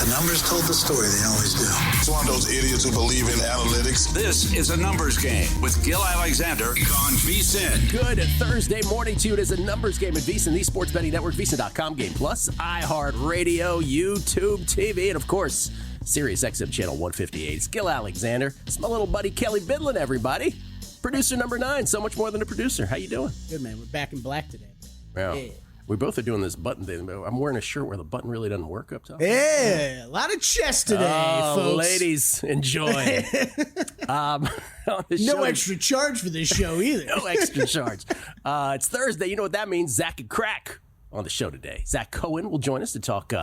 The numbers told the story. They always do. It's one of those idiots who believe in analytics. This is a numbers game with Gill Alexander on VSiN. Good Thursday morning to you. It is a numbers game at VSiN, the sports betting network, VSiN.com, Game Plus, iHeartRadio, YouTube TV, and of course, Sirius XM Channel 158. It's Gill Alexander. It's my little buddy Kelley Bydlon, everybody. Producer number 9, so much more than a producer. How you doing? Good, man. We're back in black today. Yeah. We both are doing this button thing. I'm wearing a shirt where the button really doesn't work up top. Yeah, a lot of chest today, folks. Ladies, enjoy. No extra charge for this show either. No extra charge. It's Thursday. You know what that means. Zach and Crack on the show today. Zach Cohen will join us to talk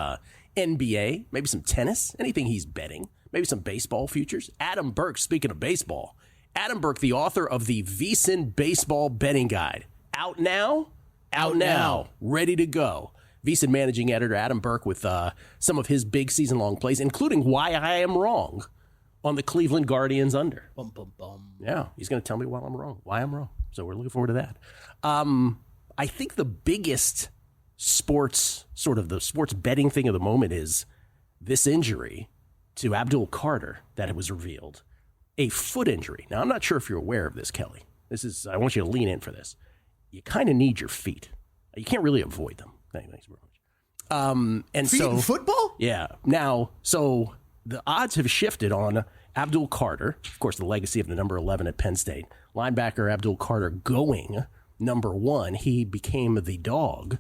NBA, maybe some tennis, anything he's betting, maybe some baseball futures. Adam Burke, speaking of baseball, Adam Burke, the author of the VSiN Baseball Betting Guide. Out now? Out now. Ready to go. VSiN Managing Editor Adam Burke with some of his big season-long plays, including why I am wrong on the Cleveland Guardians under. Bum, bum, bum. Yeah, he's going to tell me why I'm wrong. So we're looking forward to that. I think the biggest sports betting thing of the moment is this injury to Abdul Carter that it was revealed. A foot injury. Now, I'm not sure if you're aware of this, Kelley. I want you to lean in for this. You kind of need your feet. You can't really avoid them. Thanks very much. Feet in football? Yeah. Now, so the odds have shifted on Abdul Carter, of course, the legacy of the number 11 at Penn State. Linebacker Abdul Carter going number 1. He became the dog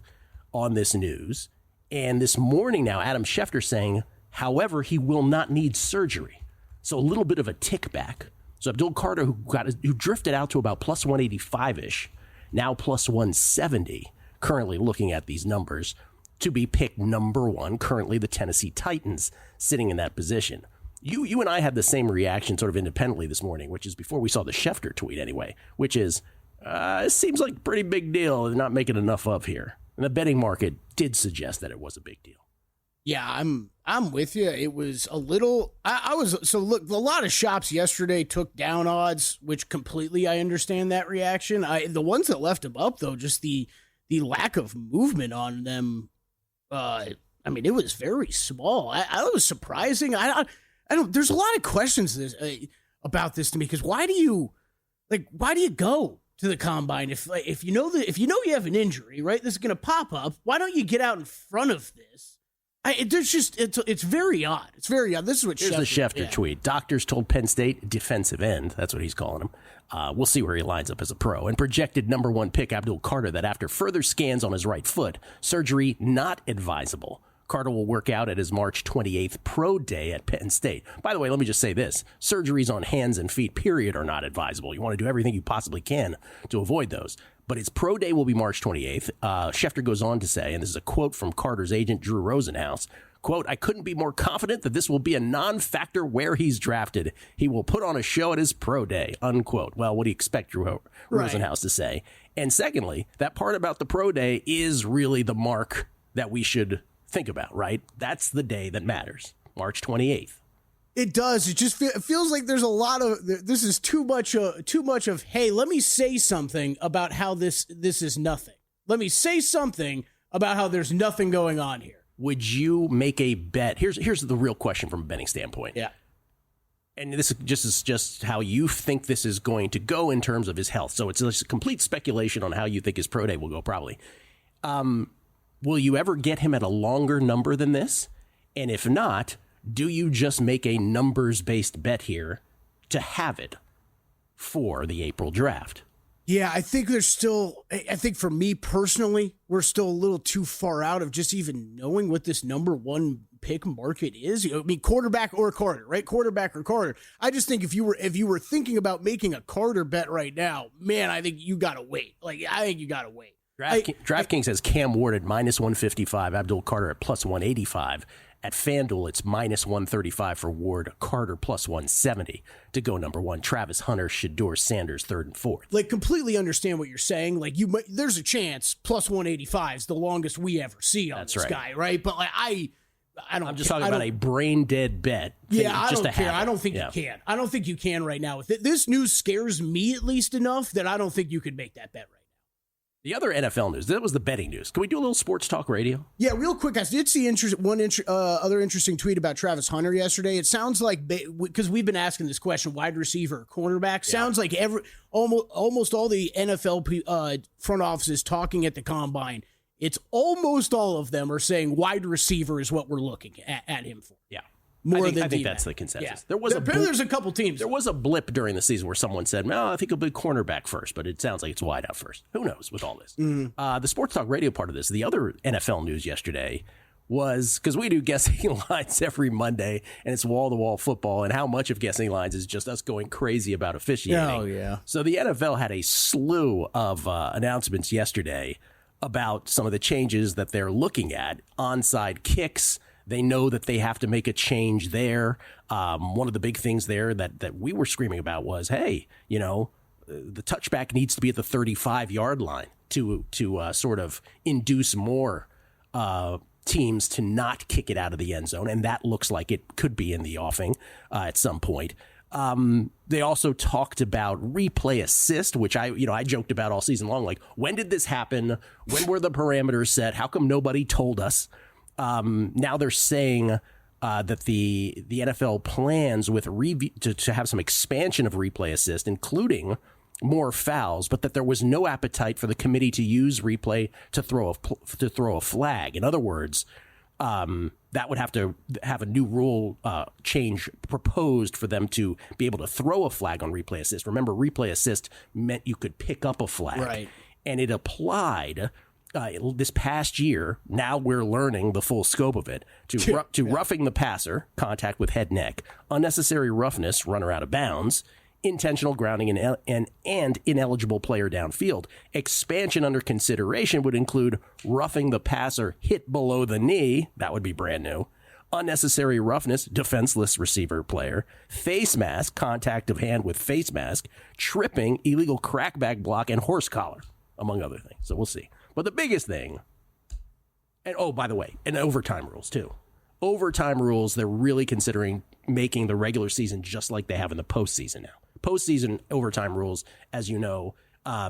on this news. And this morning now, Adam Schefter saying, however, he will not need surgery. So a little bit of a tick back. So Abdul Carter, who drifted out to about plus 185-ish, now plus 170, currently looking at these numbers, to be picked number 1, currently the Tennessee Titans sitting in that position. You and I had the same reaction sort of independently this morning, which is before we saw the Schefter tweet anyway, which is, it seems like a pretty big deal they're not making enough of here. And the betting market did suggest that it was a big deal. Yeah, I'm with you. It was a little. Look, a lot of shops yesterday took down odds, which completely I understand that reaction. The ones that left them up though, just the lack of movement on them. It was very small. I was surprising. I don't. There's a lot of questions about this to me because why do you go to the combine if you know you have an injury, right? This is going to pop up. Why don't you get out in front of this? It's very odd. It's very odd. This is what Here's the Schefter tweet. Doctors told Penn State defensive end. That's what he's calling him. We'll see where he lines up as a pro. And projected number 1 pick Abdul Carter that after further scans on his right foot, surgery not advisable. Carter will work out at his March 28th pro day at Penn State. By the way, let me just say this. Surgeries on hands and feet, period, are not advisable. You want to do everything you possibly can to avoid those. But his pro day will be March 28th. Schefter goes on to say, and this is a quote from Carter's agent, Drew Rosenhaus, quote, I couldn't be more confident that this will be a non-factor where he's drafted. He will put on a show at his pro day, unquote. Well, what do you expect Drew Rosenhaus to say? And secondly, that part about the pro day is really the mark that we should think about, right? That's the day that matters, March 28th. It does. It just feels like there's a lot of this is too much of, hey, let me say something about how this is nothing. Let me say something about how there's nothing going on here. Would you make a bet? Here's the real question from a betting standpoint. Yeah. And this is just how you think this is going to go in terms of his health. So it's a complete speculation on how you think his pro day will go, probably. Will you ever get him at a longer number than this? And if not, do you just make a numbers-based bet here to have it for the April draft? Yeah, I think for me personally, we're still a little too far out of just even knowing what this number 1 pick market is. Quarterback or Carter, right? Quarterback or Carter. I just think if you were thinking about making a Carter bet right now, man, I think you got to wait. DraftKings has Cam Ward at minus 155, Abdul Carter at plus 185. At FanDuel, it's minus 135 for Ward, Carter plus 170 to go number 1. Travis Hunter, Shedeur Sanders, 3rd and 4th. Completely understand what you're saying. There's a chance plus 185 is the longest we ever see on this guy, right? But I don't. I'm just talking about a brain dead bet. Yeah, I don't care. I don't think you can. I don't think you can right now. This news scares me at least enough that I don't think you could make that bet right now. The other NFL news, that was the betting news. Can we do a little sports talk radio? Yeah, real quick. I did see other interesting tweet about Travis Hunter yesterday. It sounds like, because we've been asking this question, wide receiver, cornerback, sounds like almost all the NFL front offices talking at the combine, it's almost all of them are saying wide receiver is what we're looking at him for. Yeah. I think that's the consensus. Yeah. There's a couple teams. There was a blip during the season where someone said, "No, I think it'll be cornerback first," but it sounds like it's wide out first. Who knows with all this? The sports talk radio part of this, the other NFL news yesterday was, because we do guessing lines every Monday, and it's wall-to-wall football, and how much of guessing lines is just us going crazy about officiating. Oh, yeah. So the NFL had a slew of announcements yesterday about some of the changes that they're looking at. Onside kicks. They know that they have to make a change there. One of the big things there that we were screaming about was, hey, the touchback needs to be at the 35-yard line to sort of induce more teams to not kick it out of the end zone. And that looks like it could be in the offing at some point. They also talked about replay assist, which I joked about all season long. Like, when did this happen? When were the parameters set? How come nobody told us? Now they're saying that the NFL plans with to have some expansion of replay assist, including more fouls, but that there was no appetite for the committee to use replay to throw a flag. In other words, that would have to have a new rule change proposed for them to be able to throw a flag on replay assist. Remember, replay assist meant you could pick up a flag, right? And it applied. This past year, now we're learning the full scope of it, to roughing the passer, contact with head neck, unnecessary roughness, runner out of bounds, intentional grounding, and ineligible player downfield. Expansion under consideration would include roughing the passer hit below the knee, that would be brand new, unnecessary roughness, defenseless receiver player, face mask, contact of hand with face mask, tripping, illegal crackback block, and horse collar, among other things. So we'll see. But the biggest thing, and by the way, and overtime rules too. Overtime rules, they're really considering making the regular season just like they have in the postseason now. Postseason overtime rules, as you know,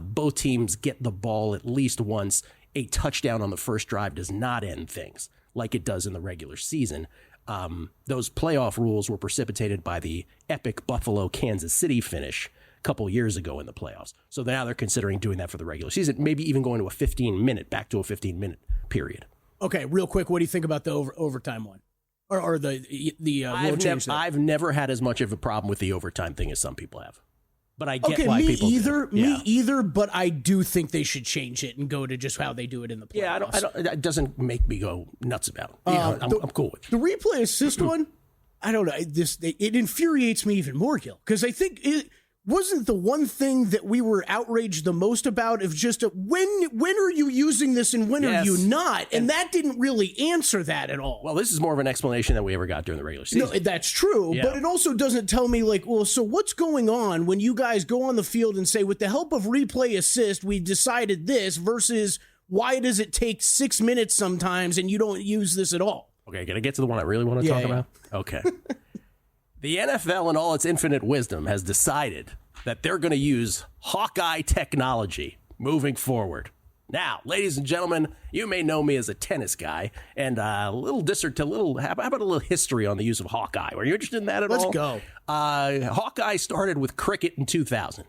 both teams get the ball at least once. A touchdown on the first drive does not end things like it does in the regular season. Those playoff rules were precipitated by the epic Buffalo-Kansas City finish couple years ago in the playoffs. So now they're considering doing that for the regular season, maybe even going to back to a 15-minute period. Okay, real quick, what do you think about the overtime one? Or the rule change there? I've never had as much of a problem with the overtime thing as some people have. But I get why me people either. do. Me either, but I do think they should change it and go to just how they do it in the playoffs. Yeah, I don't it doesn't make me go nuts about it. I'm cool with it. The replay assist one, I don't know. It infuriates me even more, Gill, because I think it wasn't the one thing that we were outraged the most about of just when are you using this and when are you not? And that didn't really answer that at all. Well, this is more of an explanation than we ever got during the regular season. No, that's true, but it also doesn't tell me, like, well, so what's going on when you guys go on the field and say, with the help of replay assist, we decided this, versus why does it take 6 minutes sometimes and you don't use this at all? Okay, can I get to the one I really want to talk about? Okay. The NFL, in all its infinite wisdom, has decided that they're going to use Hawkeye technology moving forward. Now, ladies and gentlemen, you may know me as a tennis guy, and how about a little history on the use of Hawkeye? Are you interested in that at all? Let's go. Hawkeye started with cricket in 2000.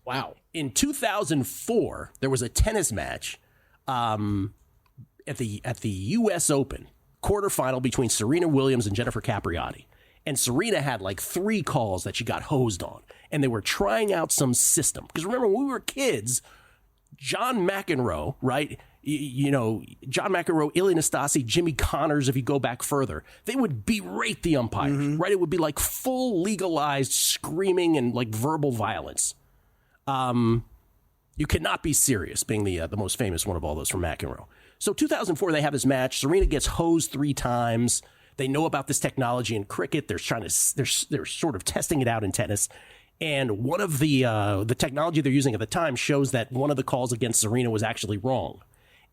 Wow. In 2004, there was a tennis match at the U.S. Open quarterfinal between Serena Williams and Jennifer Capriati. And Serena had like 3 calls that she got hosed on. And they were trying out some system. Because remember, when we were kids, John McEnroe, right? John McEnroe, Ilya Nastase, Jimmy Connors, if you go back further, they would berate the umpires, right? It would be like full legalized screaming and like verbal violence. You cannot be serious, being the most famous one of all those from McEnroe. So 2004, they have this match. Serena gets hosed 3 times. They know about this technology in cricket. They're sort of testing it out in tennis. And one of the technology they're using at the time shows that one of the calls against Serena was actually wrong.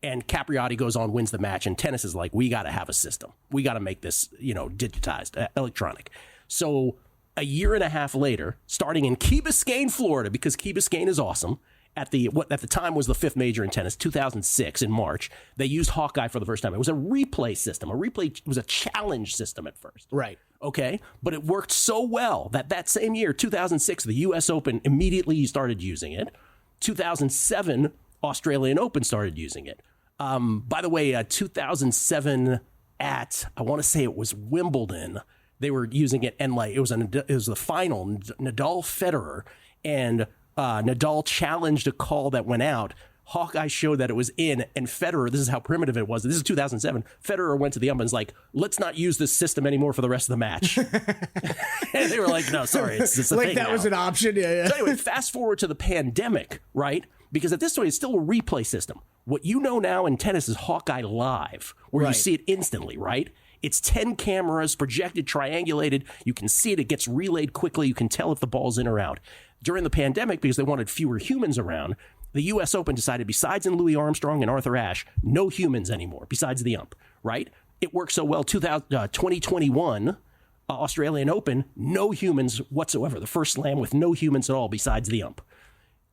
And Capriati goes on, wins the match. And tennis is like, we got to have a system. We got to make this, digitized, electronic. So a year and a half later, starting in Key Biscayne, Florida, because Key Biscayne is awesome, at what at the time was the fifth major in tennis, 2006 in March. They used Hawkeye for the first time. It was a replay system. It was a challenge system at first. Right. Okay. But it worked so well that same year, 2006, the U.S. Open immediately started using it. 2007, Australian Open started using it. By the way, 2007 I want to say it was Wimbledon. They were using it, and it was the final, Nadal Federer, and Nadal challenged a call that went out. Hawkeye showed that it was in, and Federer, this is how primitive it was. This is 2007. Federer went to the ump and was like, let's not use this system anymore for the rest of the match. And they were like, no, sorry, it's a like thing that now. Was an option. Yeah. So anyway, fast forward to the pandemic, right? Because at this point, it's still a replay system. What you know now in tennis is Hawkeye Live, where you see it instantly, right? It's 10 cameras, projected, triangulated. You can see it. It gets relayed quickly. You can tell if the ball's in or out. During the pandemic, because they wanted fewer humans around, the U.S. Open decided, besides in Louis Armstrong and Arthur Ashe, no humans anymore, besides the ump, right? It worked so well. 2021, Australian Open, no humans whatsoever. The first slam with no humans at all besides the ump.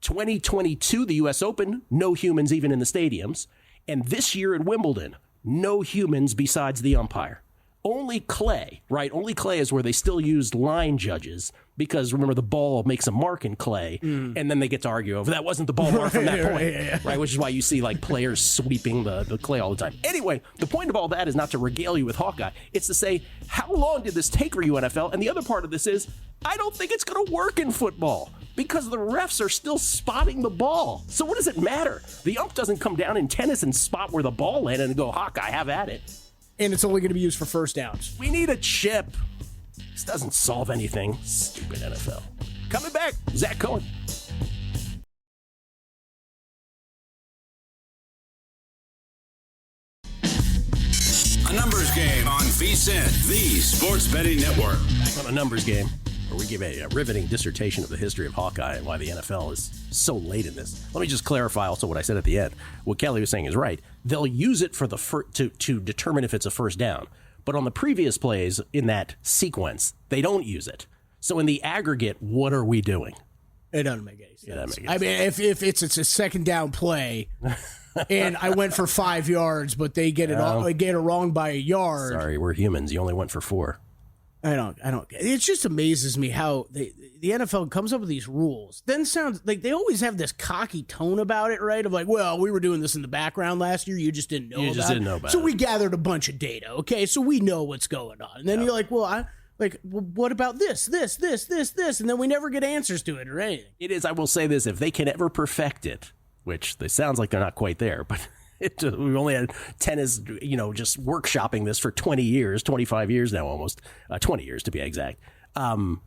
2022, the U.S. Open, no humans even in the stadiums. And this year at Wimbledon, no humans besides the umpire. Only clay, right? Only clay is where they still used line judges because, remember, the ball makes a mark in clay, and then they get to argue over that wasn't the ball mark from that point, right? Which is why you see players sweeping the clay all the time. Anyway, the point of all that is not to regale you with Hawkeye. It's to say, how long did this take for you, NFL? And the other part of this is, I don't think it's going to work in football because the refs are still spotting the ball. So what does it matter? The ump doesn't come down in tennis and spot where the ball landed and go, Hawkeye, have at it. And it's only going to be used for first downs. We need a chip. This doesn't solve anything. Stupid NFL. Coming back, Zach Cohen. A numbers game on VSiN, the sports betting network. Back on a numbers game, where we give a riveting dissertation of the history of Hawkeye and why the NFL is so late in this. Let me just clarify also what I said at the end. What Kelley was saying is right. They'll use it for to determine if it's a first down. But on the previous plays in that sequence, they don't use it. So in the aggregate, what are we doing? It doesn't make any sense. I mean, if it's a second down play, and I went for 5 yards, but they get it wrong by a yard. Sorry, we're humans. You only went for 4. I don't. It just amazes me how the NFL comes up with these rules. Then sounds like they always have this cocky tone about it, right? Of like, well, we were doing this in the background last year. You just didn't know about it. So we gathered a bunch of data. Okay, so we know what's going on. And then you're like, well, what about this, and then we never get answers to it or anything. It is. I will say this: if they can ever perfect it, which they sounds like they're not quite there, but. We've only had tennis, just workshopping this for 20 years, 25 years now, almost 20 years to be exact. Does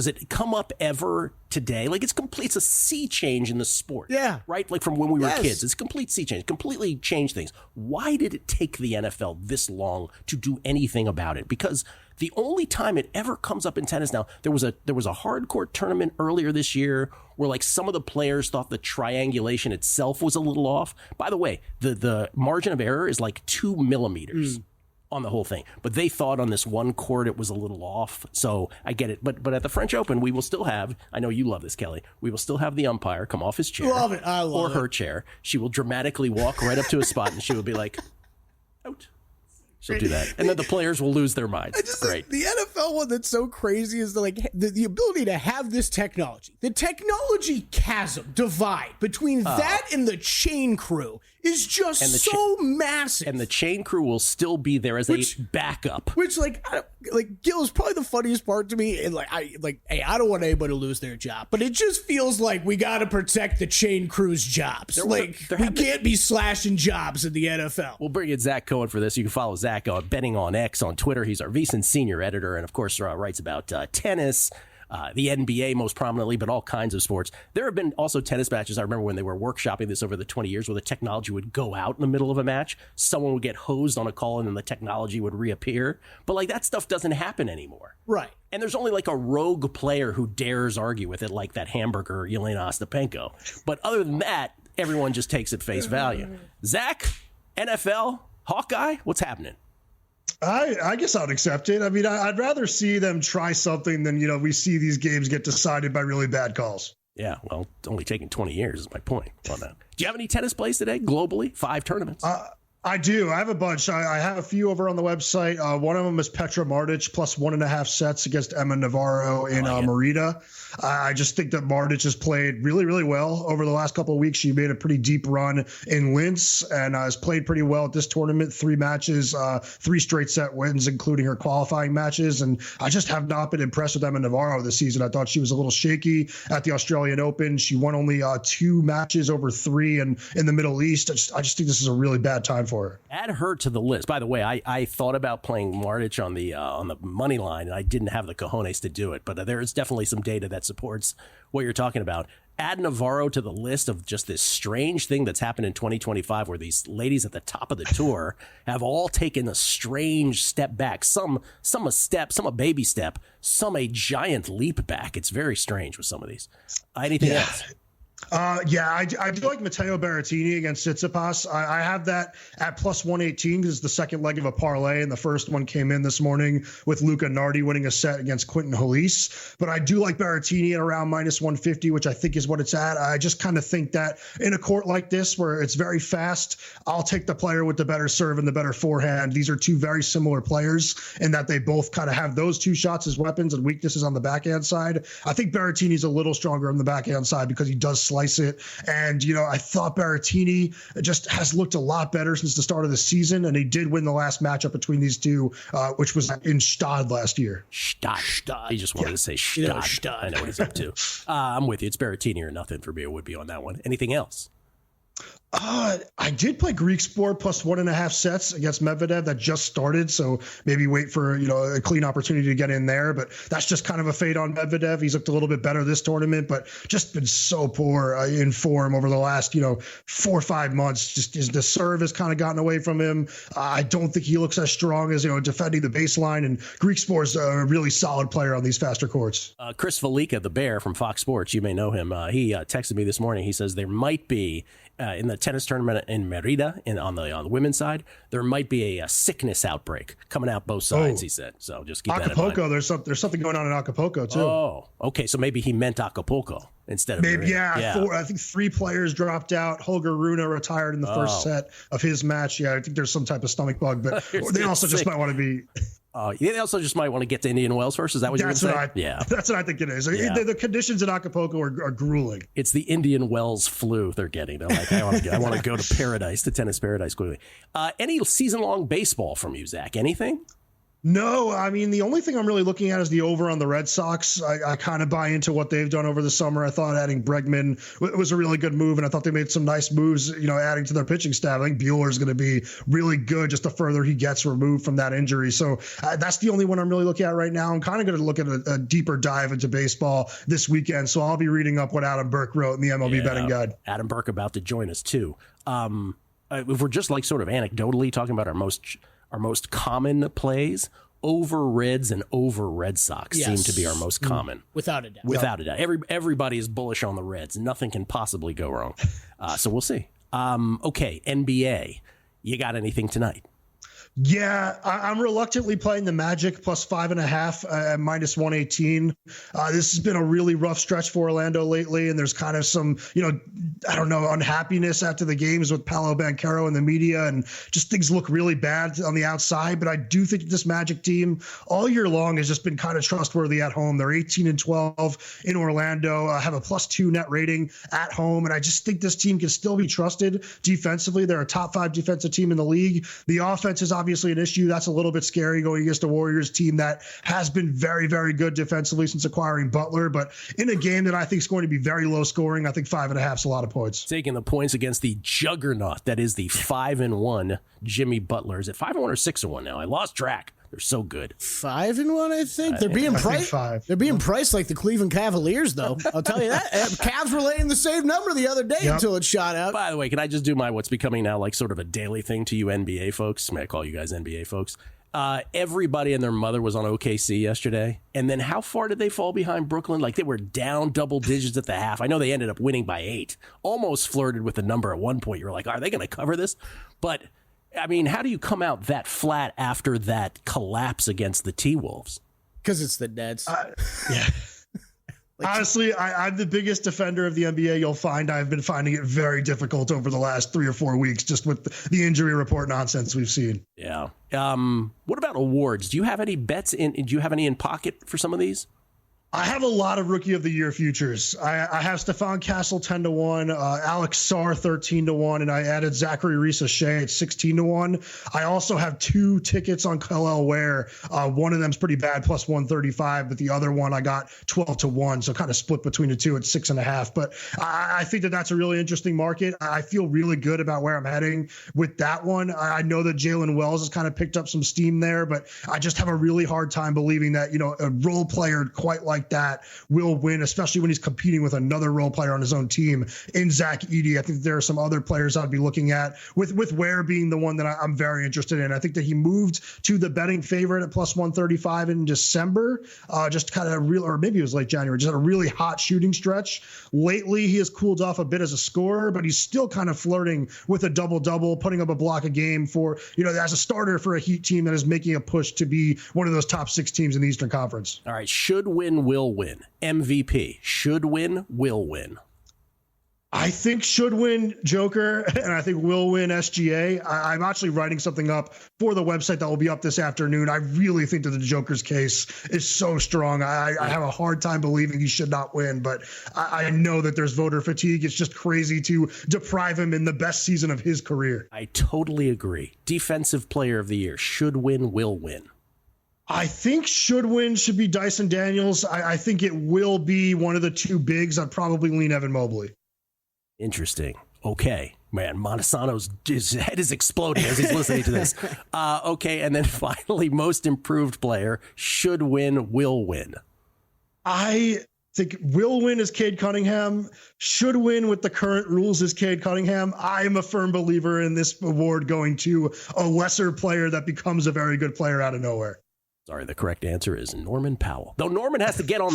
it come up ever today? Like it's a sea change in the sport. Yeah. Right? Like from when we were kids, it's a complete sea change, completely changed things. Why did it take the NFL this long to do anything about it? Because the only time it ever comes up in tennis now, there was a hardcourt tournament earlier this year where some of the players thought the triangulation itself was a little off. By the way, the margin of error is 2 millimeters on the whole thing. But they thought on this one court it was a little off. So I get it. But at the French Open, we will still have, I know you love this, Kelley, we will still have the umpire come off his chair. Love it. I love or her chair. She will dramatically walk right up to a spot and she will be like, out. She'll do that. And then the players will lose their minds. Great. The NFL one that's so crazy is the ability to have this technology. The technology chasm, divide between that and the chain crew is just so massive. And the chain crew will still be there as a backup. Which, Gill is probably the funniest part to me. And hey, I don't want anybody to lose their job, but it just feels like we got to protect the chain crew's jobs. We can't be slashing jobs in the NFL. We'll bring in Zach Cohen for this. You can follow Zach on Betting on X on Twitter. He's our VSiN Senior Editor, and of course writes about tennis, the NBA most prominently, but all kinds of sports. There have been also tennis matches. I remember when they were workshopping this over the 20 years where the technology would go out in the middle of a match. Someone would get hosed on a call and then the technology would reappear. But that stuff doesn't happen anymore. Right. And there's only a rogue player who dares argue with it, like that hamburger, Yelena Ostapenko. But other than that, everyone just takes it face value. Zach, NFL, Hawkeye, what's happening? I guess I'd accept it. I mean, I'd rather see them try something than, we see these games get decided by really bad calls. Yeah, well, it's only taking 20 years is my point on that. Do you have any tennis plays today, globally? 5 tournaments. I do. I have a bunch. I have a few over on the website. One of them is Petra Martic plus 1.5 sets against Emma Navarro in Merida. I just think that Martic has played really, really well over the last couple of weeks. She made a pretty deep run in Linz and has played pretty well at this tournament. 3 matches, 3 straight set wins, including her qualifying matches. And I just have not been impressed with Emma Navarro this season. I thought she was a little shaky at the Australian Open. She won only 2 matches over 3 in the Middle East. I just think this is a really bad time for her. Add her to the list. By the way, I thought about playing Martic on the money line, and I didn't have the cojones to do it. But there is definitely some data that supports what you're talking about. Add Navarro to the list of just this strange thing that's happened in 2025 where these ladies at the top of the tour have all taken a strange step back. Some a step, some a baby step, some a giant leap back. It's very strange with some of these. Anything else? I do like Matteo Berrettini against Tsitsipas. I have that at plus 118 because it's the second leg of a parlay, and the first one came in this morning with Luca Nardi winning a set against Quentin Halise. But I do like Berrettini at around minus 150, which I think is what it's at. I just kind of think that in a court like this where it's very fast, I'll take the player with the better serve and the better forehand. These are 2 very similar players in that they both kind of have those 2 shots as weapons and weaknesses on the backhand side. I think Berrettini's a little stronger on the backhand side because he does slice it. And, I thought Berrettini just has looked a lot better since the start of the season. And he did win the last matchup between these 2, which was in Stade last year. Stade. He just wanted to say Stade. I know what he's up to. I'm with you. It's Berrettini or nothing for me. It would be on that one. Anything else? I did play Greek Sport plus 1.5 sets against Medvedev that just started. So maybe wait for, a clean opportunity to get in there. But that's just kind of a fade on Medvedev. He's looked a little bit better this tournament, but just been so poor in form over the last, 4 or 5 months. Just the serve has kind of gotten away from him. I don't think he looks as strong as, defending the baseline. And Greek Sport's a really solid player on these faster courts. Chris Felica, the Bear from Fox Sports, you may know him. He texted me this morning. He says there might be in the tennis tournament in Merida, on the women's side, there might be a sickness outbreak coming out both sides. He said, so just keep Acapulco, that in mind. There's something going on in Acapulco too. Oh, okay, so maybe he meant Acapulco instead of maybe. Merida. I think 3 players dropped out. Holger Rune retired in the first set of his match. I think there's some type of stomach bug, but they also just might want to be. They also just might want to get to Indian Wells first. Is that what you're saying? That's what I think it is. Yeah. The conditions in Acapulco are grueling. It's the Indian Wells flu they're getting. They're like, I want to go to paradise, to tennis paradise quickly. Any season-long baseball from you, Zach? Anything? No, I mean, the only thing I'm really looking at is the over on the Red Sox. I kind of buy into what they've done over the summer. I thought adding Bregman was a really good move, and I thought they made some nice moves, adding to their pitching staff. I think Bueller is going to be really good just the further he gets removed from that injury. So that's the only one I'm really looking at right now. I'm kind of going to look at a deeper dive into baseball this weekend, so I'll be reading up what Adam Burke wrote in the MLB betting guide. Adam Burke about to join us, too. If we're just sort of anecdotally talking about our most common plays, over Reds and over Red Sox seem to be our most common. Without a doubt. Without a doubt. Everybody is bullish on the Reds. Nothing can possibly go wrong. So we'll see. Okay, NBA. You got anything tonight? Yeah, I'm reluctantly playing the Magic plus 5.5 at minus 118. This has been a really rough stretch for Orlando lately, and there's kind of some, unhappiness after the games with Paolo Banchero and the media, and just things look really bad on the outside. But I do think this Magic team all year long has just been kind of trustworthy at home. They're 18-12 in Orlando, have a +2 net rating at home, and I just think this team can still be trusted defensively. They're a top 5 defensive team in the league. The offense is obviously an issue. That's a little bit scary going against a Warriors team that has been very, very good defensively since acquiring Butler. But in a game that I think is going to be very low scoring, I think 5.5 is a lot of points. Taking the points against the juggernaut that is the 5-1 Jimmy Butler. Is it 5-1 or 6-1 now? I lost track. They're so good. 5-1, I think. They're being priced. They're being priced like the Cleveland Cavaliers, though. I'll tell you that. Cavs were laying the same number the other day until it shot out. By the way, can I just do what's becoming now like sort of a daily thing to you NBA folks? May I call you guys NBA folks? Everybody and their mother was on OKC yesterday. And then how far did they fall behind Brooklyn? Like they were down double digits at the half. I know they ended up winning by 8. Almost flirted with the number at one point. You were like, are they going to cover this? But I mean, how do you come out that flat after that collapse against the T-Wolves? Because it's the Nets. Yeah. Honestly, I'm the biggest defender of the NBA. You'll find I've been finding it very difficult over the last 3 or 4 weeks, just with the injury report nonsense we've seen. Yeah. What about awards? Do you have any bets in? Do you have any in pocket for some of these? I have a lot of Rookie of the Year futures. I have Stephon Castle 10-1, Alex Sarr 13-1, and I added Zachary Reese-Shea at 16-1. I also have 2 tickets on Kelley Ware. One of them's pretty bad, plus 135, but the other one I got 12-1, so kind of split between the two at 6.5. But I think that's a really interesting market. I feel really good about where I'm heading with that one. I know that Jalen Wells has kind of picked up some steam there, but I just have a really hard time believing that, a role player quite like that will win, especially when he's competing with another role player on his own team in Zach Edey. I think there are some other players I'd be looking at, with Ware being the one that I'm very interested in. I think that he moved to the betting favorite at plus 135 in December, just kind of real, or maybe it was late January, just had a really hot shooting stretch. Lately, he has cooled off a bit as a scorer, but he's still kind of flirting with a double-double, putting up a block a game for, as a starter for a Heat team that is making a push to be one of those top 6 teams in the Eastern Conference. All right, should win, will win. MVP, should win, will win. I think should win Joker, and I think will win SGA. I'm actually writing something up for the website that will be up this afternoon. I really think that the Joker's case is so strong. I have a hard time believing he should not win, but I know that there's voter fatigue. It's just crazy to deprive him in the best season of his career. I totally agree. Defensive Player of the Year, should win, will win. I think should win should be Dyson Daniels. I think it will be one of the 2 bigs. I'd probably lean Evan Mobley. Interesting. Okay. Man, Montesano's his head is exploding as he's listening to this. Okay, and then finally, most improved player, should win, will win. I think will win is Cade Cunningham. Should win with the current rules is Cade Cunningham. I am a firm believer in this award going to a lesser player that becomes a very good player out of nowhere. Sorry, the correct answer is Norman Powell. Though Norman Powell has to get on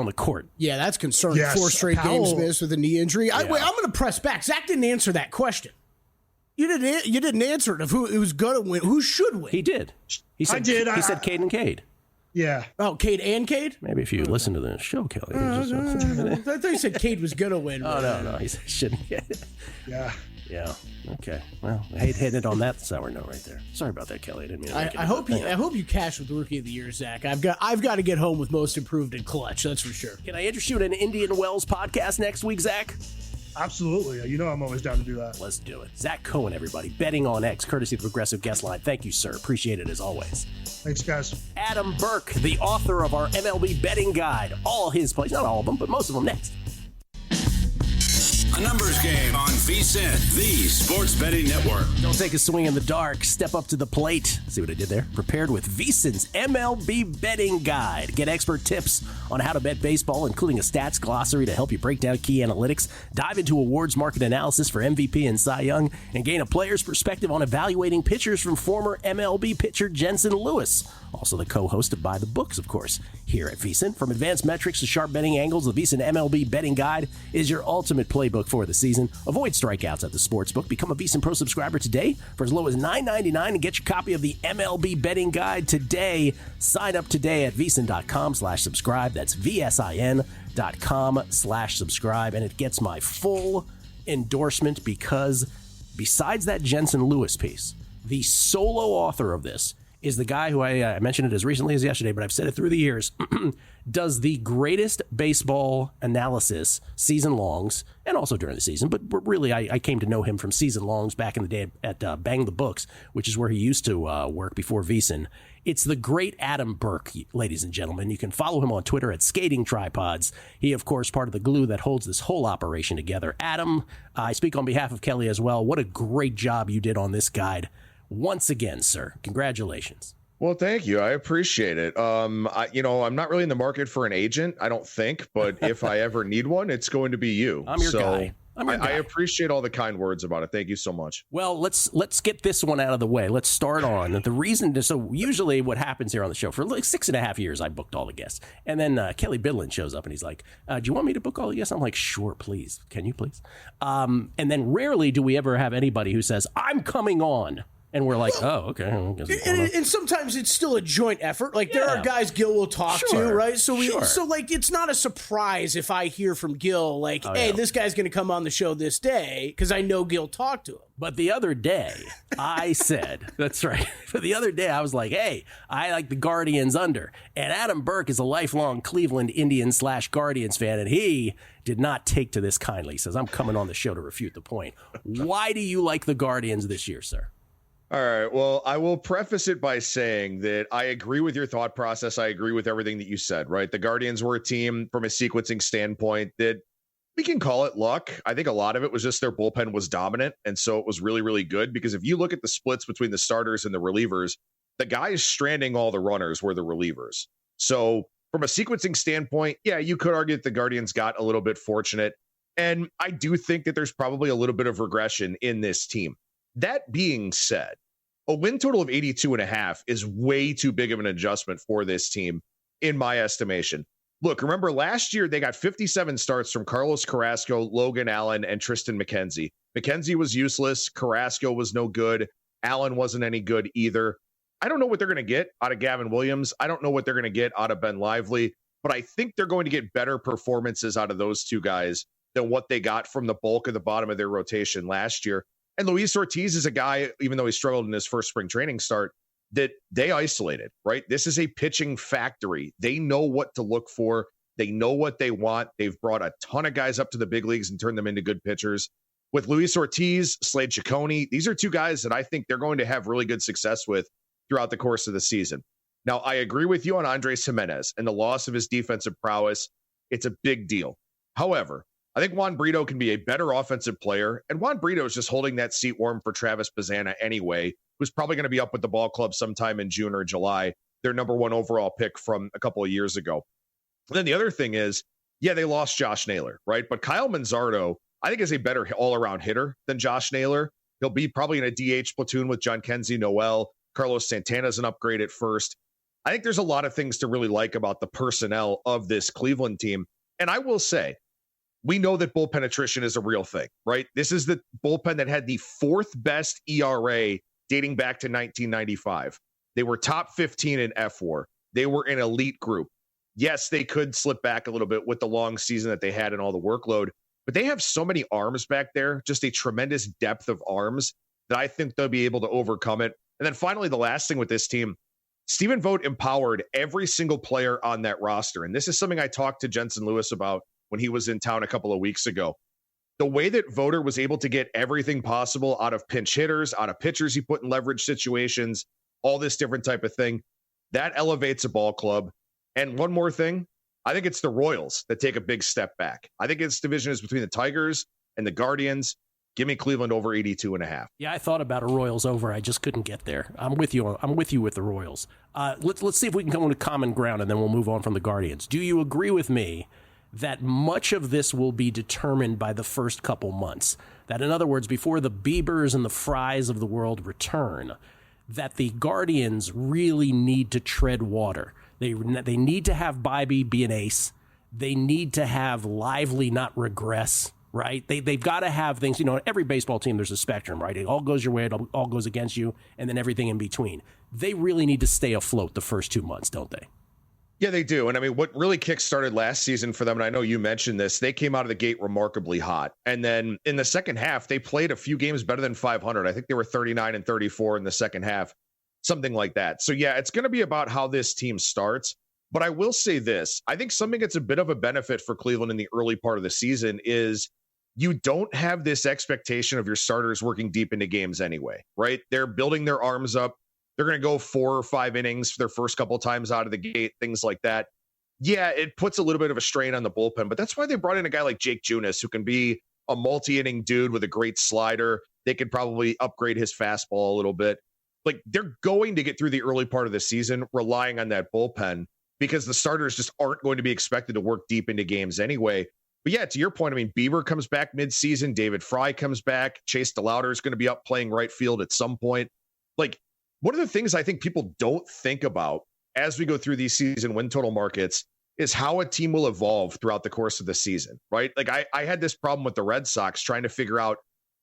the court. Yeah, that's concerning. Yes, 4 straight games missed with a knee injury. Yeah. Wait, I'm going to press back. Zach didn't answer that question. You didn't answer it of who was going to win. Who should win? He did. He said, I did. He said Cade and Cade. Yeah. Oh, Cade and Cade? Maybe if you listen to the show, Kelley. I thought you said Cade was going to win. Oh, no. He said shouldn't get it. Yeah. Yeah. Okay. Well, I hate hitting it on that sour note right there. Sorry about that, Kelley. I didn't mean to make it. I hope you cash with the Rookie of the Year, Zach. I've got to get home with most improved and clutch. That's for sure. Can I interest you in an Indian Wells podcast next week, Zach? Absolutely. I'm always down to do that. Let's do it. Zach Cohen, everybody. Betting on X, courtesy of the Progressive Guest Line. Thank you, sir. Appreciate it as always. Thanks, guys. Adam Burke, the author of our MLB betting guide. All his plays, not all of them, but most of them next. A numbers game on VSiN, the Sports Betting Network. Don't take a swing in the dark. Step up to the plate. See what I did there? Prepared with VSiN's MLB betting guide. Get expert tips on how to bet baseball, including a stats glossary to help you break down key analytics, dive into awards market analysis for MVP and Cy Young, and gain a player's perspective on evaluating pitchers from former MLB pitcher Jensen Lewis. Also the co-host of By the Books, of course, here at VSiN. From advanced metrics to sharp betting angles, the VSiN MLB betting guide is your ultimate playbook for the season. Avoid strikeouts at the sportsbook. Become a VSiN Pro subscriber today for as low as $9.99 and get your copy of the MLB betting guide today. Sign up today at VSiN.com/subscribe. That's VSIN.com/subscribe. And it gets my full endorsement because besides that Jensen Lewis piece, the solo author of this is the guy who I mentioned it as recently as yesterday, but I've said it through the years, does the greatest baseball analysis, season longs, and also during the season. But really, I came to know him from season longs back in the day at Bang the Books, which is where he used to work before VSiN. It's the great Adam Burke, ladies and gentlemen. You can follow him on Twitter at Skating Tripods. He, of course, part of the glue that holds this whole operation together. Adam, I speak on behalf of Kelley as well. What a great job you did on this guide. Once again, sir, congratulations. Well, thank you. I appreciate it. I'm not really in the market for an agent, I don't think, but if I ever need one, it's going to be you. I'm your guy. I appreciate all the kind words about it. Thank you so much. Well, let's get this one out of the way. Let's start on the reason. So usually what happens here on the show, for like 6.5 years, I booked all the guests. And then Kelley Bydlon shows up and he's like, do you want me to book all the guests? I'm like, sure, please. Can you please? And then rarely do we ever have anybody who says, I'm coming on And we're like, oh, okay. And sometimes it's still a joint effort. Like there are guys Gill will talk to, right? So like it's not a surprise if I hear from Gill, like, hey, this guy's going to come on the show this day because I know Gill talked to him. But the other day, I said, that's right. But the other day, I was like, hey, I like the Guardians under. And Adam Burke is a lifelong Cleveland Indians / Guardians fan, and he did not take to this kindly. He says, I'm coming on the show to refute the point. Why do you like the Guardians this year, sir? All right. Well, I will preface it by saying that I agree with your thought process. I agree with everything that you said, right? The Guardians were a team from a sequencing standpoint that we can call it luck. I think a lot of it was just their bullpen was dominant. And so it was really, really good because if you look at the splits between the starters and the relievers, the guys stranding all the runners were the relievers. So from a sequencing standpoint, yeah, you could argue that the Guardians got a little bit fortunate. And I do think that there's probably a little bit of regression in this team. That being said, a win total of 82.5 is way too big of an adjustment for this team, in my estimation. Look, remember last year they got 57 starts from Carlos Carrasco, Logan Allen, and Tristan McKenzie. McKenzie was useless. Carrasco was no good. Allen wasn't any good either. I don't know what they're going to get out of Gavin Williams. I don't know what they're going to get out of Ben Lively, but I think they're going to get better performances out of those two guys than what they got from the bulk of the bottom of their rotation last year. And Luis Ortiz is a guy, even though he struggled in his first spring training start, that they isolated, right? This is a pitching factory. They know what to look for. They know what they want. They've brought a ton of guys up to the big leagues and turned them into good pitchers. With Luis Ortiz, Slade Ciccone, these are two guys that I think they're going to have really good success with throughout the course of the season. Now, I agree with you on Andres Jimenez and the loss of his defensive prowess. It's a big deal. However, I think Juan Brito can be a better offensive player, and Juan Brito is just holding that seat warm for Travis Bazzana anyway, who's probably going to be up with the ball club sometime in June or July, their number one overall pick from a couple of years ago. And then the other thing is, yeah, they lost Josh Naylor, right? But Kyle Manzardo, I think, is a better all-around hitter than Josh Naylor. He'll be probably in a DH platoon with John Kenzie Noel. Carlos Santana's an upgrade at first. I think there's a lot of things to really like about the personnel of this Cleveland team. And I will say, we know that bullpen attrition is a real thing, right? This is the bullpen that had the fourth best ERA dating back to 1995. They were top 15 in FWAR. They were an elite group. Yes, they could slip back a little bit with the long season that they had and all the workload, but they have so many arms back there, just a tremendous depth of arms that I think they'll be able to overcome it. And then finally, the last thing with this team, Stephen Vogt empowered every single player on that roster. And this is something I talked to Jensen Lewis about when he was in town a couple of weeks ago. The way that Voter was able to get everything possible out of pinch hitters, out of pitchers he put in leverage situations, all this different type of thing, that elevates a ball club. And one more thing, I think it's the Royals that take a big step back. I think this division is between the Tigers and the Guardians. Give me Cleveland over 82.5. Yeah, I thought about a Royals over. I just couldn't get there. I'm with you with the Royals. Let's see if we can come to common ground, and then we'll move on from the Guardians. Do you agree with me that much of this will be determined by the first couple months? That, in other words, before the Biebers and the Frys of the world return, that the Guardians really need to tread water. They need to have Bybee be an ace. They need to have Lively not regress, right? They've got to have things, every baseball team, there's a spectrum, right? It all goes your way, it all goes against you, and then everything in between. They really need to stay afloat the first 2 months, don't they? Yeah, they do. And I mean, what really kickstarted last season for them, and I know you mentioned this, they came out of the gate remarkably hot. And then in the second half, they played a few games better than 500. I think they were 39-34 in the second half, something like that. So yeah, it's going to be about how this team starts. But I will say this, I think something that's a bit of a benefit for Cleveland in the early part of the season is you don't have this expectation of your starters working deep into games anyway, right? They're building their arms up. They're going to go 4 or 5 innings for their first couple of times out of the gate, things like that. Yeah, it puts a little bit of a strain on the bullpen, but that's why they brought in a guy like Jake Junis, who can be a multi-inning dude with a great slider. They could probably upgrade his fastball a little bit. Like, they're going to get through the early part of the season relying on that bullpen because the starters just aren't going to be expected to work deep into games anyway. But yeah, to your point, I mean, Bieber comes back midseason. David Fry comes back. Chase DeLauder is going to be up playing right field at some point. Like, one of the things I think people don't think about as we go through these season win total markets is how a team will evolve throughout the course of the season, right? Like I had this problem with the Red Sox trying to figure out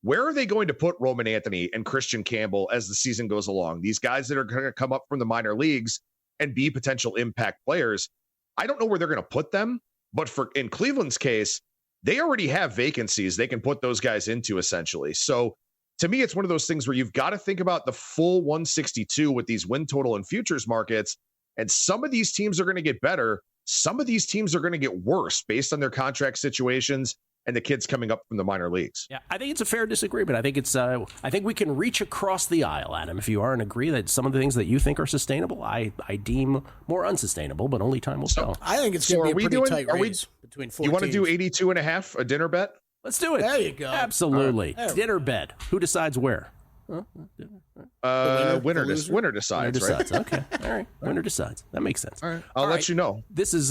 where are they going to put Roman Anthony and Christian Campbell as the season goes along? These guys that are going to come up from the minor leagues and be potential impact players. I don't know where they're going to put them, but in Cleveland's case, they already have vacancies they can put those guys into essentially. So to me, it's one of those things where you've got to think about the full 162 with these win total and futures markets. And some of these teams are going to get better. Some of these teams are going to get worse based on their contract situations and the kids coming up from the minor leagues. Yeah, I think it's a fair disagreement. I think we can reach across the aisle, Adam, if you are and agree that some of the things that you think are sustainable, I deem more unsustainable, but only time will tell. I think it's going to be a pretty tight race between 4 You want to teams. do 82.5, a dinner bet? Let's do it. There you go. Absolutely. Right. Dinner bet. Who decides where? Winner decides, right? Okay. All right. Winner decides. That makes sense. All right. I'll let you know. This is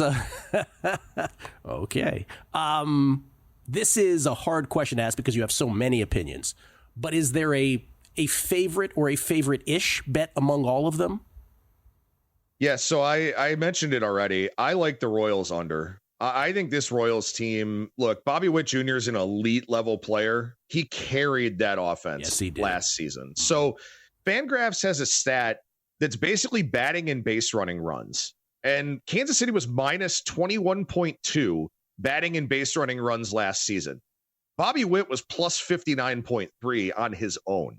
okay. This is a hard question to ask because you have so many opinions. But is there a favorite or a favorite-ish bet among all of them? Yeah, so I mentioned it already. I like the Royals under. I think this Royals team, look, Bobby Witt Jr. is an elite level player. He carried that offense last season. So Fangraphs has a stat that's basically batting and base running runs. And Kansas City was minus 21.2 batting and base running runs last season. Bobby Witt was plus 59.3 on his own.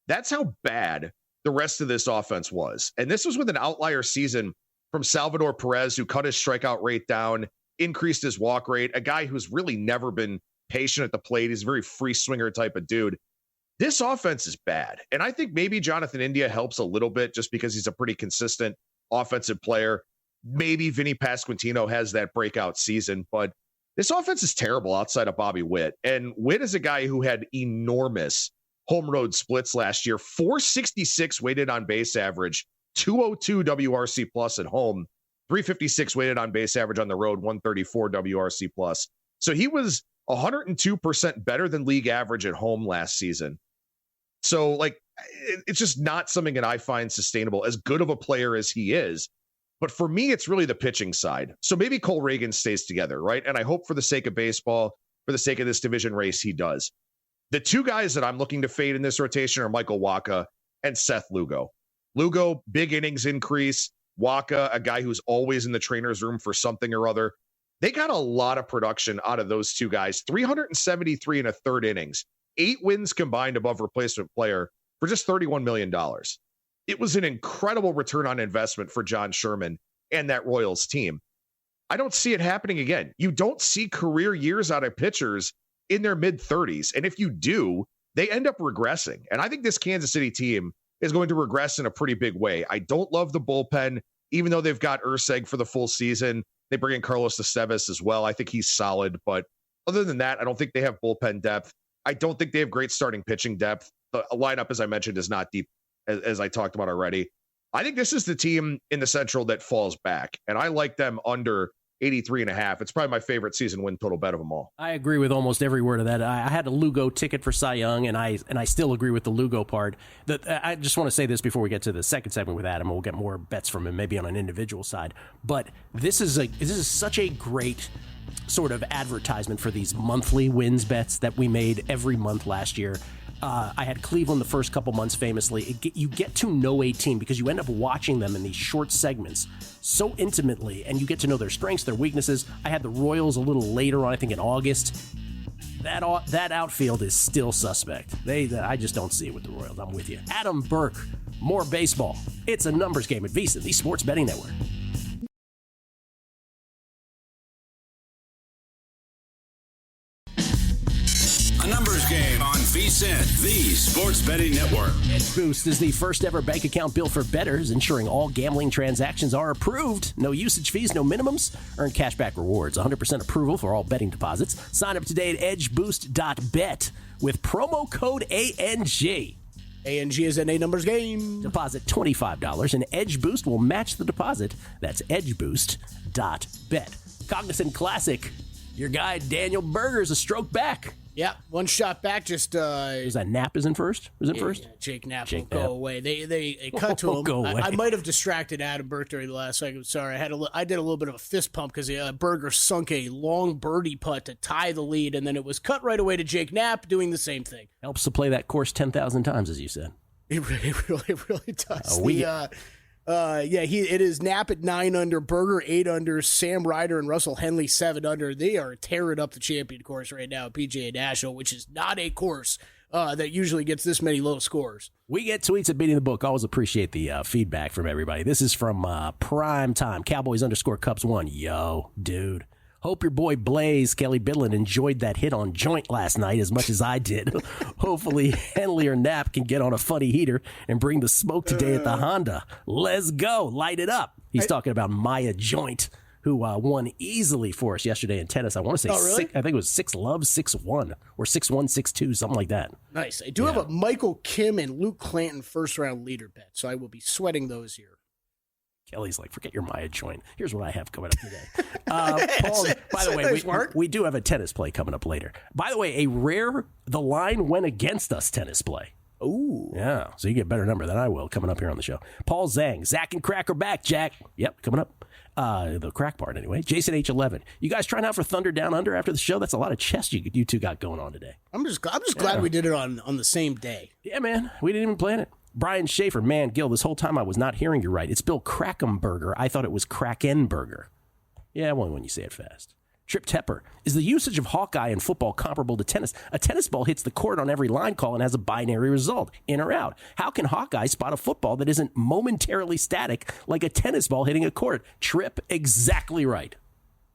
That's how bad the rest of this offense was. And this was with an outlier season from Salvador Perez, who cut his strikeout rate down, increased his walk rate, a guy who's really never been patient at the plate. He's a very free swinger type of dude. This offense is bad. And I think maybe Jonathan India helps a little bit just because he's a pretty consistent offensive player. Maybe Vinny Pasquantino has that breakout season, but this offense is terrible outside of Bobby Witt. And Witt is a guy who had enormous home road splits last year, 466 weighted on base average, 202 WRC plus at home, 356 weighted on base average on the road, 134 WRC plus. So he was 102% better than league average at home last season. So like, it's just not something that I find sustainable, as good of a player as he is. But for me, it's really the pitching side. So maybe Cole Reagan stays together, right? And I hope for the sake of baseball, for the sake of this division race, he does. The two guys that I'm looking to fade in this rotation are Michael Wacha and Seth Lugo. Lugo, big innings increase. Wacha, a guy who's always in the trainer's room for something or other. They got a lot of production out of those two guys. 373 in a third innings. 8 wins combined above replacement player for just $31 million. It was an incredible return on investment for John Sherman and that Royals team. I don't see it happening again. You don't see career years out of pitchers in their mid-30s. And if you do, they end up regressing. And I think this Kansas City team is going to regress in a pretty big way. I don't love the bullpen, even though they've got Urseg for the full season. They bring in Carlos Estevez as well. I think he's solid. But other than that, I don't think they have bullpen depth. I don't think they have great starting pitching depth. The lineup, as I mentioned, is not deep, as I talked about already. I think this is the team in the Central that falls back. And I like them under 83.5. It's probably my favorite season win total bet of them all. I agree with almost every word of that. I had a Lugo ticket for Cy Young, and I still agree with the Lugo part. I just want to say this before we get to the second segment with Adam. We'll get more bets from him, maybe on an individual side. But this is such a great sort of advertisement for these monthly wins bets that we made every month last year. I had Cleveland the first couple months famously. You get to know a team because you end up watching them in these short segments so intimately, and you get to know their strengths, their weaknesses. I had the Royals a little later on, I think in August. That outfield is still suspect. I just don't see it with the Royals. I'm with you. Adam Burke, more baseball. It's a numbers game at VSiN, the Sports Betting Network. A numbers game on VSiN, the Sports Betting Network. Edge Boost is the first ever bank account built for bettors, ensuring all gambling transactions are approved. No usage fees, no minimums. Earn cashback rewards. 100% approval for all betting deposits. Sign up today at edgeboost.bet with promo code ANG. ANG is an A-numbers game. Deposit $25 and Edge Boost will match the deposit. That's edgeboost.bet. Cognizant Classic. Your guy Daniel Berger's a stroke back. Yeah, one shot back. Just is that Knapp is in first? Was it first? Yeah, Jake Knapp Jake will Knapp. go away. They cut to him. Go away. I might have distracted Adam Burke during the last second. Sorry, I did a little bit of a fist pump because Berger sunk a long birdie putt to tie the lead, and then it was cut right away to Jake Knapp doing the same thing. Helps to play that course 10,000 times, as you said. It really does. It is Knapp at 9 under, Berger 8 under, Sam Ryder and Russell Henley 7 under. They are tearing up the champion course right now at PGA National, which is not a course that usually gets this many low scores. We get tweets at Beating the Book. Always appreciate the feedback from everybody. This is from Prime Time. Cowboys _Cubs 1. Yo, dude. Hope your boy Blaze, Kelley Bydlon, enjoyed that hit on joint last night as much as I did. Hopefully, Henley or Knapp can get on a funny heater and bring the smoke today at the Honda. Let's go. Light it up. He's talking about Maya Joint, who won easily for us yesterday in tennis. I want to say really? I think it was 6-love, 6-1, or 6-1, 6-2, something like that. Nice. I do have a Michael Kim and Luke Clanton first-round leader bet, so I will be sweating those here. Kelley's like, forget your Maya Joint. Here's what I have coming up today. Paul, by the way, we do have a tennis play coming up later. By the way, the line went against us tennis play. Ooh. Yeah, so you get a better number than I will coming up here on the show. Paul Zhang, Zach and Crack are back, Jack. Yep, coming up. The crack part anyway. Jason H11. You guys trying out for Thunder Down Under after the show? That's a lot of chess you two got going on today. I'm just glad we did it on the same day. Yeah, man. We didn't even plan it. Brian Schaefer, man, Gill, this whole time I was not hearing you right. It's Bill Crackenberger. I thought it was Krakenberger. Yeah, only when you say it fast. Trip Tepper, is the usage of Hawkeye in football comparable to tennis? A tennis ball hits the court on every line call and has a binary result, in or out. How can Hawkeye spot a football that isn't momentarily static like a tennis ball hitting a court? Trip, exactly right.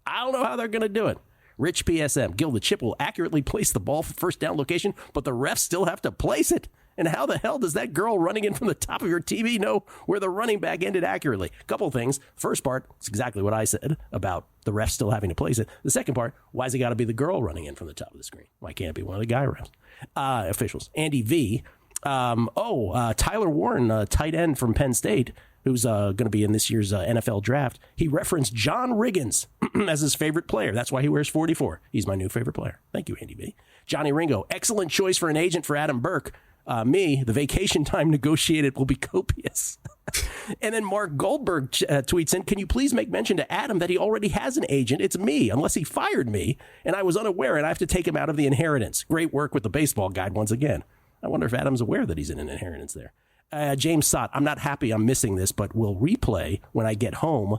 I don't know how they're going to do it. Rich PSM, Gill, the chip will accurately place the ball for first down location, but the refs still have to place it. And how the hell does that girl running in from the top of your TV know where the running back ended accurately? Couple of things. First part, it's exactly what I said about the refs still having to place it. The second part, why's it got to be the girl running in from the top of the screen? Why can't it be one of the guy refs? Officials. Andy V. Tyler Warren, tight end from Penn State, who's going to be in this year's NFL draft. He referenced John Riggins as his favorite player. That's why he wears 44. He's my new favorite player. Thank you, Andy V. Johnny Ringo, excellent choice for an agent for Adam Burke. The vacation time negotiated will be copious. And then Mark Goldberg tweets in, can you please make mention to Adam that he already has an agent? It's me, unless he fired me, and I was unaware, and I have to take him out of the inheritance. Great work with the baseball guide once again. I wonder if Adam's aware that he's in an inheritance there. James Sott, I'm not happy I'm missing this, but we'll replay when I get home.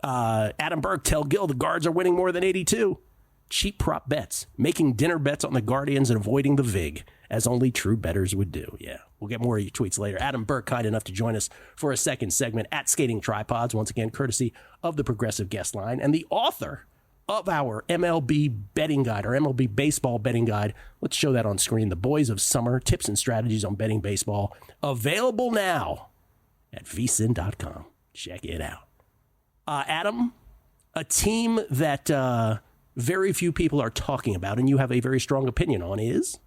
Adam Burke, tell Gill the Guards are winning more than 82. Cheap prop bets, making dinner bets on the Guardians and avoiding the VIG, as only true bettors would do. Yeah, we'll get more of your tweets later. Adam Burke, kind enough to join us for a second segment at Skating Tripods, once again, courtesy of the Progressive Guest Line, and the author of our MLB betting guide, our MLB baseball betting guide. Let's show that on screen. The Boys of Summer, tips and strategies on betting baseball. Available now at VSiN.com. Check it out. Adam, a team that very few people are talking about and you have a very strong opinion on is?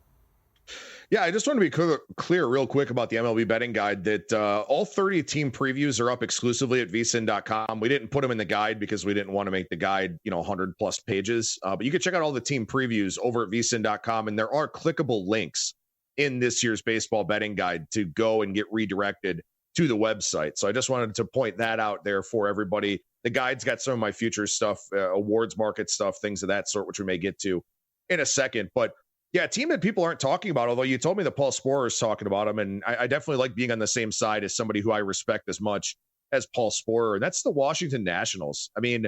Yeah, I just want to be clear real quick about the MLB betting guide that all 30 team previews are up exclusively at VSiN.com. We didn't put them in the guide because we didn't want to make the guide, 100 plus pages. But you can check out all the team previews over at VSiN.com, and there are clickable links in this year's baseball betting guide to go and get redirected to the website. So I just wanted to point that out there for everybody. The guide's got some of my future stuff, awards market stuff, things of that sort, which we may get to in a second. But yeah, a team that people aren't talking about, although you told me that Paul Sporer is talking about him, and I definitely like being on the same side as somebody who I respect as much as Paul Sporer, and that's the Washington Nationals. I mean,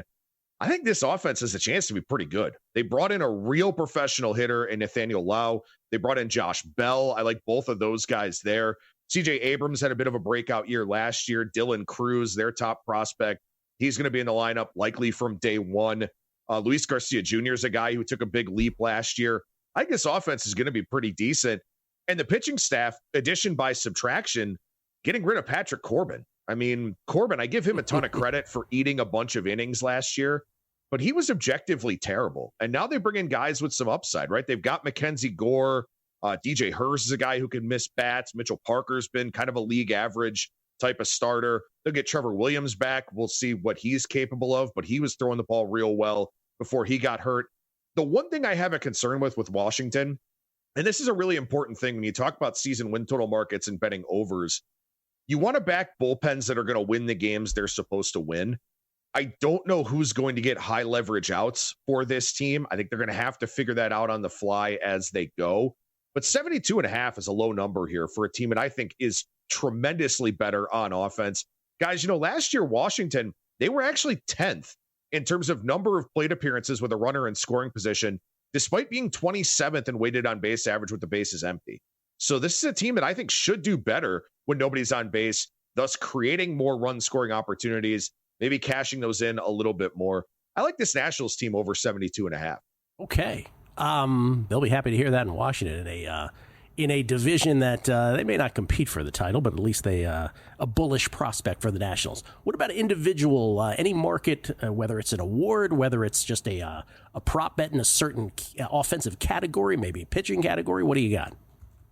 I think this offense has a chance to be pretty good. They brought in a real professional hitter in Nathaniel Lau. They brought in Josh Bell. I like both of those guys there. CJ Abrams had a bit of a breakout year last year. Dylan Cruz, their top prospect. He's going to be in the lineup likely from day one. Luis Garcia Jr. is a guy who took a big leap last year. I think this offense is going to be pretty decent. And the pitching staff, addition by subtraction, getting rid of Patrick Corbin. I mean, Corbin, I give him a ton of credit for eating a bunch of innings last year, but he was objectively terrible. And now they bring in guys with some upside, right? They've got Mackenzie Gore. DJ Hurst is a guy who can miss bats. Mitchell Parker's been kind of a league average type of starter. They'll get Trevor Williams back. We'll see what he's capable of, but he was throwing the ball real well before he got hurt. The one thing I have a concern with Washington, and this is a really important thing when you talk about season win total markets and betting overs, you want to back bullpens that are going to win the games they're supposed to win. I don't know who's going to get high leverage outs for this team. I think they're going to have to figure that out on the fly as they go. But 72.5 is a low number here for a team that I think is tremendously better on offense. Guys, last year, Washington, they were actually 10th in terms of number of plate appearances with a runner in scoring position, despite being 27th in weighted on base average with the bases empty. So this is a team that I think should do better when nobody's on base, thus creating more run scoring opportunities, maybe cashing those in a little bit more. I like this Nationals team over 72.5. Okay. They'll be happy to hear that in Washington in a division that they may not compete for the title, but at least they a bullish prospect for the Nationals. What about individual, any market, whether it's an award, whether it's just a prop bet in a certain offensive category, maybe a pitching category? What do you got?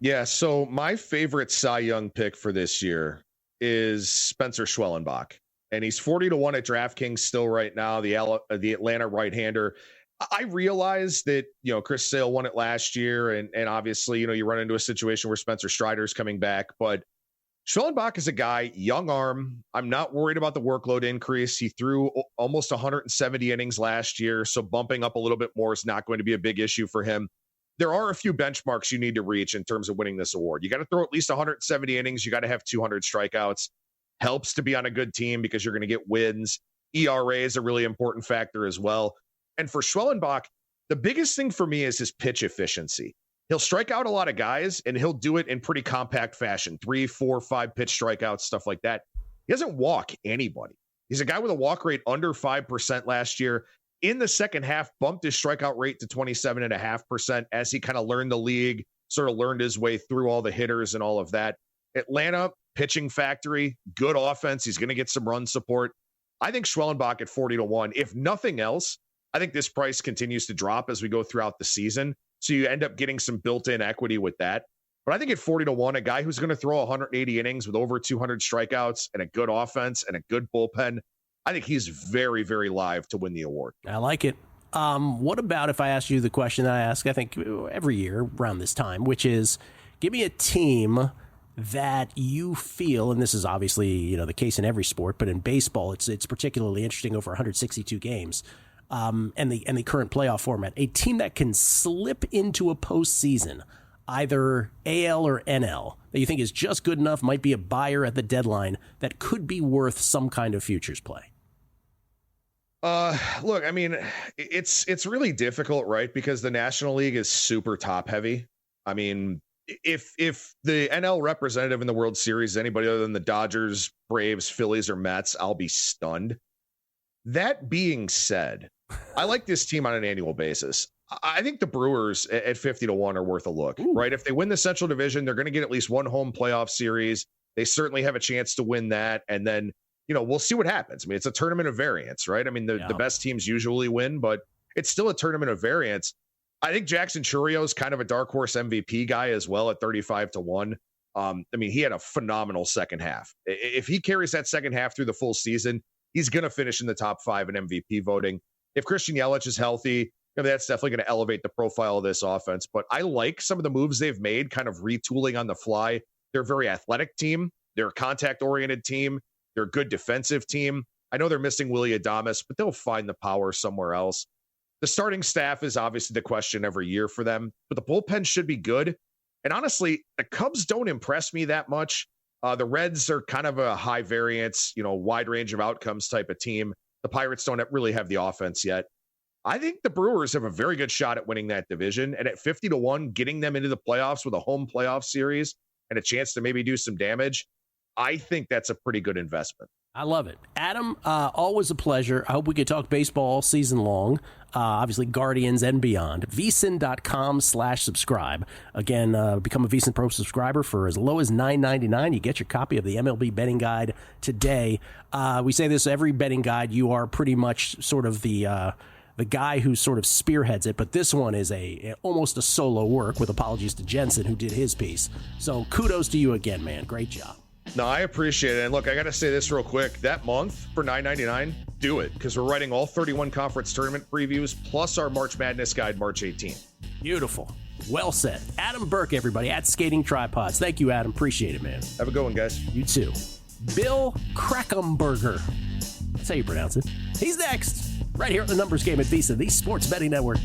Yeah, so my favorite Cy Young pick for this year is Spencer Schwellenbach. And he's 40-1 at DraftKings still right now, the Atlanta right-hander. I realize that, Chris Sale won it last year, and obviously, you run into a situation where Spencer Strider's coming back, but Schwellenbach is a guy, young arm. I'm not worried about the workload increase. He threw almost 170 innings last year, so bumping up a little bit more is not going to be a big issue for him. There are a few benchmarks you need to reach in terms of winning this award. You got to throw at least 170 innings. You got to have 200 strikeouts. Helps to be on a good team because you're going to get wins. ERA is a really important factor as well. And for Schwellenbach, the biggest thing for me is his pitch efficiency. He'll strike out a lot of guys, and he'll do it in pretty compact fashion, 3, 4, 5 pitch strikeouts, stuff like that. He doesn't walk anybody. He's a guy with a walk rate under 5% last year. In the second half, bumped his strikeout rate to 27.5% as he kind of learned the league, sort of learned his way through all the hitters and all of that. Atlanta, pitching factory, good offense. He's going to get some run support. I think Schwellenbach at 40-1. If nothing else, I think this price continues to drop as we go throughout the season. So you end up getting some built-in equity with that. But I think at 40-1, a guy who's going to throw 180 innings with over 200 strikeouts and a good offense and a good bullpen, I think he's very, very live to win the award. I like it. What about if I asked you the question that I ask, I think, every year around this time, which is, give me a team that you feel, and this is obviously the case in every sport, but in baseball, it's particularly interesting over 162 games, and the current playoff format, a team that can slip into a postseason, either AL or NL, that you think is just good enough, might be a buyer at the deadline, that could be worth some kind of futures play. Look, I mean, it's really difficult, right? Because the National League is super top heavy. I mean, if the NL representative in the World Series is anybody other than the Dodgers, Braves, Phillies, or Mets, I'll be stunned. That being said, I like this team on an annual basis. I think the Brewers at 50-1 are worth a look, right? If they win the Central Division, they're going to get at least one home playoff series. They certainly have a chance to win that. And then, we'll see what happens. I mean, it's a tournament of variance, right? I mean, the best teams usually win, but it's still a tournament of variance. I think Jackson Chourio is kind of a dark horse MVP guy as well at 35-1. I mean, he had a phenomenal second half. If he carries that second half through the full season, he's going to finish in the top 5 in MVP voting. If Christian Yelich is healthy, that's definitely going to elevate the profile of this offense. But I like some of the moves they've made, kind of retooling on the fly. They're a very athletic team. They're a contact-oriented team. They're a good defensive team. I know they're missing Willy Adames, but they'll find the power somewhere else. The starting staff is obviously the question every year for them, but the bullpen should be good. And honestly, the Cubs don't impress me that much. The Reds are kind of a high variance, wide range of outcomes type of team. The Pirates don't really have the offense yet. I think the Brewers have a very good shot at winning that division. And at 50-1, getting them into the playoffs with a home playoff series and a chance to maybe do some damage, I think that's a pretty good investment. I love it. Adam, always a pleasure. I hope we could talk baseball all season long. Obviously, Guardians and beyond. VSiN.com/subscribe. Again, become a VSiN Pro subscriber for as low as $9.99. You get your copy of the MLB betting guide today. We say this every betting guide. You are pretty much sort of the guy who sort of spearheads it, but this one is almost a solo work, with apologies to Jensen, who did his piece. So kudos to you again, man. Great job. No, I appreciate it. And look, I got to say this real quick. That month for $9.99, do it, because we're writing all 31 conference tournament previews plus our March Madness guide March 18th. Beautiful. Well said. Adam Burke, everybody, at Skating Tripods. Thank you, Adam. Appreciate it, man. Have a good one, guys. You too. Bill Krackomberger. That's how you pronounce it. He's next, right here at the Numbers Game at VSiN, the Sports Betting Network.